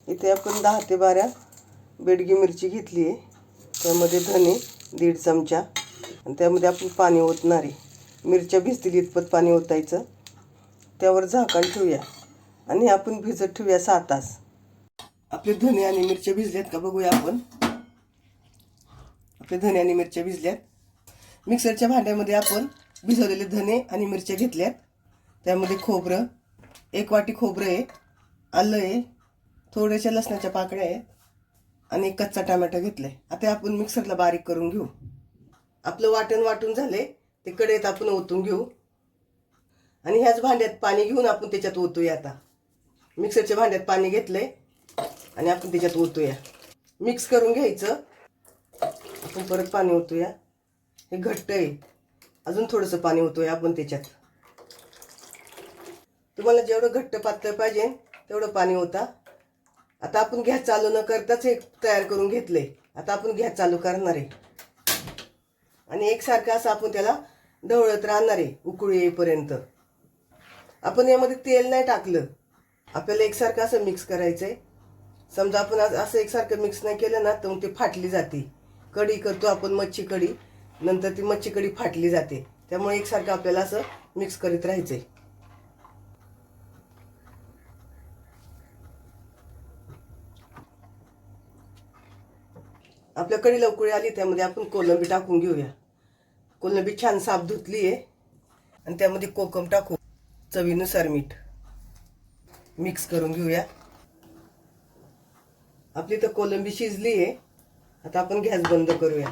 इथे आपण 10 ते 12 बेडगी मिरची घेतली आहे. त्यामध्ये धने 1.5 चमचा आणि त्यामध्ये आपण पाणी ओतणार आहे. मिरच्या भिजतील इतपत पाणी ओतायचं. त्यावर झाकण ठेवूया आणि आपण भिजत ठेवूया 6 तास. आपले धने आणि मिरच्या भिजल्यात का बघूया आपण. आपले धने आणि मिरच्या भिजल्यात. मिक्सरच्या भांड्यामध्ये आपण भिजवलेले धने आणि मिरच्या घेतल्यात. त्यामध्ये खोबरं 1 वाटी खोबरं आहे, आलं आहे, थोड्याशा लसणाच्या पाकळ्या आहेत आणि 1 कच्चा टोमॅटो घेतलाय. आता आपण मिक्सरला बारीक करून घेऊ. आपलं वाटण वाटून झाले ते कढईत आपण ओतून घेऊ आणि ह्याच भांड्यात पाणी घेऊन आपण त्याच्यात ओतूया. आता मिक्सरच्या भांड्यात पाणी घेतलंय आणि आपण त्याच्यात ओतूया. मिक्स करून घ्यायचं. आपण परत पाणी ओतूया. हे घट्ट आहे, अजून थोडंसं पाणी ओतूया आपण त्याच्यात. तुम्हाला जेवढं घट्ट पातळ पाहिजे तेवढं पाणी ओता. आता आपण गॅस चालू न करताच हे तयार करून घेतलंय. आता आपण गॅस चालू करणार आहे आणि एकसारखं असं आपण त्याला ढवळत राहणार आहे उकळी येईपर्यंत. आपण यामध्ये तेल नाही टाकलं. आपल्याला एकसारखं असं मिक्स करायचं आहे. समजा आपण असं एकसारखं मिक्स नाही केलं ना तर ते फाटली जाते. कढी करतो आपण मच्छी कढी, नंतर ती मच्छी कढी फाटली जाते. त्यामुळे एकसारखं आपल्याला असं मिक्स करीत राहायचं आहे. आपल्या कढीला उकळी आली त्यामध्ये आपण कोलंबी टाकून घेऊया. कोलंबी छान साफ धुतली आहे आणि त्यामध्ये कोकम टाकू, चवीनुसार मीठ, मिक्स करून घेऊया. आपली तर कोलंबी शिजली आहे. आता आपण गॅस बंद करूया.